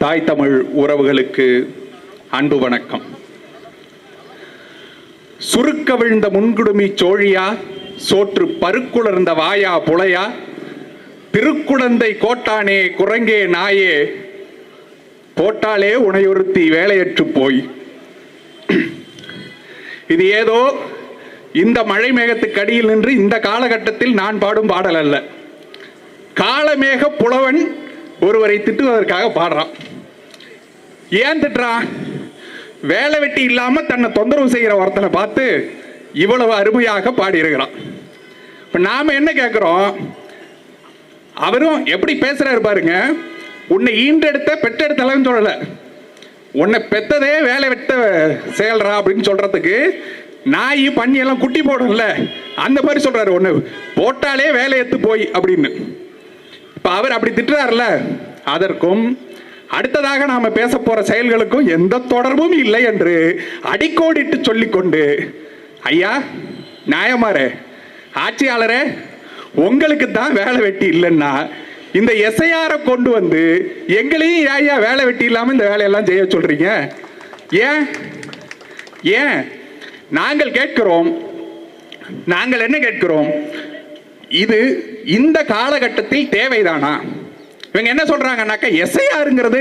தாய் தமிழ் உறவுகளுக்கு அன்பு வணக்கம். சுருக்க விழுந்த முன்குடுமி சோழியா, சோற்று பருக்குளர்ந்த வாயா புலையா, திருக்குடந்தை கோட்டானே குரங்கே நாயே, போட்டாலே உனையொருத்தி வேலையற்று போய். இது ஏதோ இந்த மழை மேகத்துக்கு அடியில் நின்று இந்த காலகட்டத்தில் நான் பாடும் பாடல் அல்ல. காலமேக புலவன் ஒருவரை திட்டுவதற்காக பாடுறான். ஏன் திட்டுறான்? வேலை வெட்டி இல்லாம தன்னை தொந்தரவு செய்கிற ஒருத்தனை பார்த்து இவ்வளவு அருமையாக பாடியிருக்கிறான். இப்ப நாம என்ன கேட்கிறோம்? அவரும் எப்படி பேசுறாரு பாருங்க. உன்னை ஈண்டெடுத்த பெற்றெடுத்தலன்னு சொல்லல, உன்னை பெத்ததே வேலை வெட்ட செயல்றா அப்படின்னு சொல்றதுக்கு நாய் பண்ணி எல்லாம் குட்டி போடும்ல, அந்த மாதிரி சொல்றாரு. ஒண்ணு போட்டாலே வேலை எத்து போய் அப்படின்னு. இப்ப அவர் அப்படி திட்டுறாருல, அதற்கும் அடுத்ததாக நாம பேச போற செயல்களுக்கும் எந்த தொடர்பும் இல்லை என்று அடிக்கோடிட்டு சொல்லிக்கொண்டு, ஐயா நியாயமாரே, ஆட்சியாளரே, உங்களுக்கு தான் வேலை வெட்டி இல்லைன்னா இந்த எஸ்ஐஆரை கொண்டு வந்து எங்களையும் ஐயா வேலை வெட்டி இல்லாம இந்த வேலையெல்லாம் செய்ய சொல்றீங்க. ஏன் ஏன் நாங்கள் கேட்கிறோம், நாங்கள் என்ன கேட்கிறோம்? இது இந்த காலகட்டத்தில் தேவைதானா? இவங்க என்ன சொல்றாங்கன்னாக்கா, எஸ்ஐஆருங்கிறது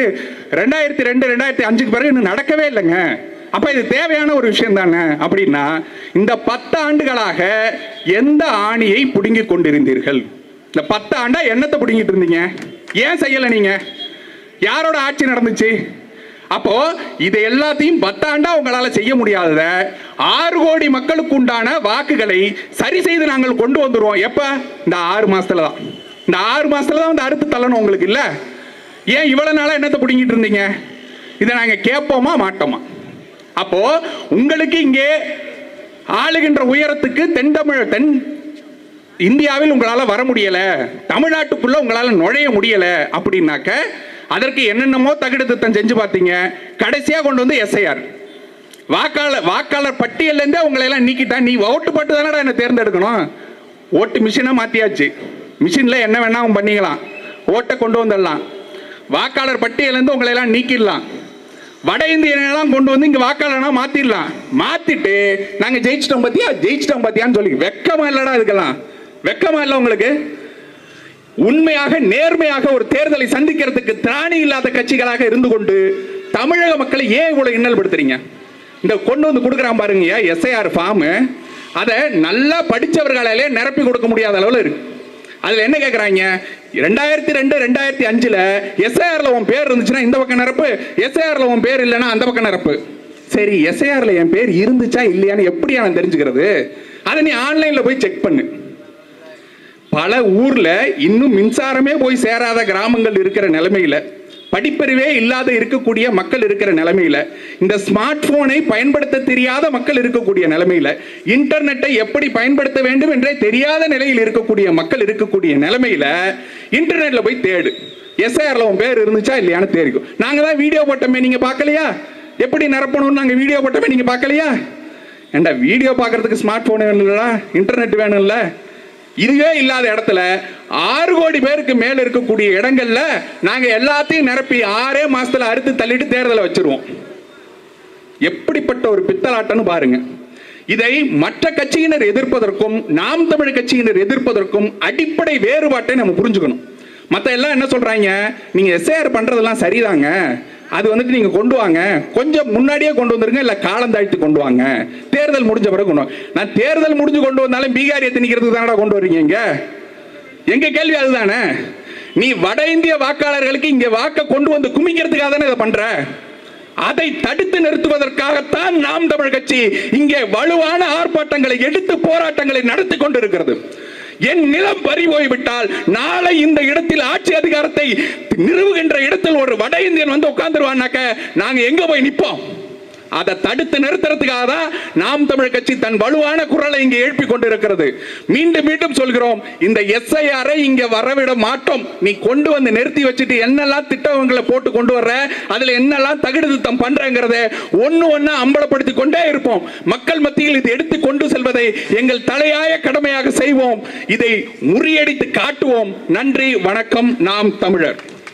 2002 2005 பிறகு இன்னும் நடக்கவே இல்லைங்க, அப்ப இது தேவையான ஒரு விஷயம் தானே அப்படின்னா, இந்த 10 ஆண்டுகளாக எந்த ஆணியை புடுங்கி கொண்டிருந்தீர்கள்? இந்த 10 ஆண்டா என்னத்தை புடுங்கிட்டு இருந்தீங்க? ஏன் செய்யல? நீங்க யாரோட ஆட்சி நடந்துச்சு? அப்போ இது எல்லாத்தையும் 10 ஆண்டா உங்களால செய்ய முடியாதத 6 கோடி மக்களுக்கு உண்டான வாக்குகளை சரி செய்து நாங்கள் கொண்டு வந்துருவோம். எப்ப? இந்த 6 மாசத்துல தான். இந்த 6 மாசத்துல தான் வந்து அறுத்து தள்ளணும் உங்களுக்கு இல்ல. ஏன் இவ்வளவு நாளா என்னத்தை புடுங்கிட்டு இருந்தீங்க? இதை நாங்க கேட்போமா மாட்டோமா? அப்போ உங்களுக்கு இங்கே ஆளுகின்ற உயரத்துக்கு தென் இந்தியாவில் உங்களால வர முடியல, தமிழ்நாட்டுக்குள்ள உங்களால நுழைய முடியல அப்படின்னாக்க அதற்கு என்னென்னமோ தகுடு திட்டம் செஞ்சு பார்த்தீங்க. கடைசியா கொண்டு வந்து எஸ்ஐஆர், வாக்காளர் பட்டியல்ல இருந்தே உங்களை எல்லாம் நீக்கிட்டா. நீ ஓட்டு போட்டு தானடா என்ன தேர்ந்தெடுக்கணும். ஓட்டு மிஷினை மாத்தியாச்சு, மிஷின்ல என்ன வேணா பண்ணிக்கலாம், ஓட்டை கொண்டு வந்துடலாம். வாக்காளர் பட்டியலேருந்து உங்களை எல்லாம் நீக்கிடலாம். வட இந்தியெல்லாம் கொண்டு வந்து இங்க வாக்காளனா மாத்திடலாம். மாத்திட்டு நாங்க ஜெயிச்சிட்டோம் பாத்தியான்னு சொல்லி வெக்கமா இல்லடா? இதுக்கெல்லாம் வெக்கமா இல்ல உங்களுக்கு? உண்மையாக நேர்மையாக ஒரு தேர்தலை சந்திக்கிறதுக்கு திராணி இல்லாத கட்சிகளாக இருந்து கொண்டு தமிழக மக்களை ஏன் இவ்வளவு இன்னல்படுத்துறீங்க? இந்த கொண்டு வந்து கொடுக்குறான் பாருங்க எஸ்ஐஆர் ஃபார்ம், அதை நல்லா படிச்சவர்களாலே நிரப்பி கொடுக்க முடியாத அளவில் இருக்கு. அதுல என்ன கேட்கறாங்க? 2002 2005 எஸ்ஐஆர்ல உன் பேர் இருந்துச்சுன்னா இந்த பக்கம் நிரப்பு, எஸ்ஐஆர்ல உன் பேர் இல்லைன்னா அந்த பக்கம் நிரப்பு. சரி, எஸ்ஐஆர்ல என் பேர் இருந்துச்சா இல்லையான்னு எப்படியா நான் தெரிஞ்சுக்கிறது? அதை நீ ஆன்லைன்ல போய் செக் பண்ணு. பல ஊர்ல இன்னும் மின்சாரமே போய் சேராத கிராமங்கள் இருக்கிற நிலைமையில, படிப்பறிவே இல்லாத இருக்கக்கூடிய மக்கள் இருக்கிற நிலைமையில, இந்த ஸ்மார்ட் போனை பயன்படுத்த தெரியாத மக்கள் இருக்கக்கூடிய நிலைமையில, இன்டர்நெட்டை எப்படி பயன்படுத்த வேண்டும் என்றே தெரியாத நிலையில் இருக்கக்கூடிய மக்கள் இருக்கக்கூடிய நிலைமையில இன்டர்நெட்ல போய் தேடு, எஸ்ஐஆர்ல உன் பேர் இருந்துச்சா இல்லையான்னு தெரியும். நாங்க தான் வீடியோ போட்டோமே, நீங்க பார்க்கலையா? எப்படி நிரப்பணும்னு நாங்க வீடியோ போட்டோமே, நீங்க பார்க்கலையா? ஏண்டா வீடியோ பார்க்கறதுக்கு ஸ்மார்ட் போன் வேணும்ல, இன்டர்நெட் வேணும்ல? இதுவே இல்லாத இடத்துல 6 கோடி பேருக்கு மேல இருக்கக்கூடிய இடங்கள்ல நாங்க எல்லாத்தையும் நிரப்பி 6 மாசத்துல அறுத்து தள்ளிட்டு தேர்தலை வச்சிருவோம். எப்படிப்பட்ட ஒரு பித்தலாட்டம்னு பாருங்க. இதை மற்ற கட்சியினர் எதிர்ப்பதற்கும் நாம் தமிழ் கட்சியினர் எதிர்ப்பதற்கும் அடிப்படை வேறுபாட்டை நம்ம புரிஞ்சுக்கணும். மற்ற எல்லாம் என்ன சொல்றாங்க? நீங்க எஸ்ஐஆர் பண்றதெல்லாம் சரிதாங்க, அது வந்துட்டு நீங்க கொண்டு வாங்க, கொஞ்சம் முன்னாடியே கொண்டு வந்துருங்க, இல்ல காலம் தாழ்த்தி கொண்டு வாங்க, தேர்தல் முடிஞ்ச பிறகு கொண்டு வாங்க. நான் தேர்தல் முடிஞ்சு கொண்டு வந்தாலும் பீகாரியை திணிக்கிறதுக்கு தானடா கொண்டு வர்றீங்க? எங்க கேள்வி அதுதானே. நீ வட இந்திய வாக்காளர்களுக்கு இங்க வாக்க கொண்டு வந்து குமிக்கிறதுக்காக தானே இதை பண்ற. அதை தடுத்து நிறுத்துவதற்காகத்தான் நாம் தமிழ் கட்சி இங்கே வலுவான ஆர்ப்பாட்டங்களை எடுத்து போராட்டங்களை நடத்தி கொண்டிருக்கிறது. என் நிலம் பறி போய்விட்டால் நாளை இந்த இடத்தில் ஆட்சி அதிகாரத்தை நிறுவுகின்ற இடத்தில் ஒரு வட இந்தியன் வந்து உட்கார்ந்துருவான்னாக்க நாங்க எங்க போய் நிற்போம்? அதை தடுத்து நிறுத்துறதுக்காக தான் நாம் தமிழ் கட்சி தன் வலுவான குரலை இங்கே எழுப்பி கொண்டிருக்கிறது. மீண்டும் மீண்டும் சொல்கிறோம், இந்த எஸ்ஐஆரை இங்க வரவிட மாட்டோம். நீ கொண்டு வந்து நிறுத்தி வச்சுட்டு என்னெல்லாம் திட்டங்களை போட்டு கொண்டு வர்ற, அதுல என்னெல்லாம் தகுடு திட்டம் பண்றங்கிறத ஒண்ணு அம்பலப்படுத்தி கொண்டே இருப்போம். மக்கள் மத்தியில் இது எடுத்து கொண்டு செல்வதை எங்கள் தலையாய கடமையாக செய்வோம். இதை முறியடித்து காட்டுவோம். நன்றி, வணக்கம். நாம் தமிழர்.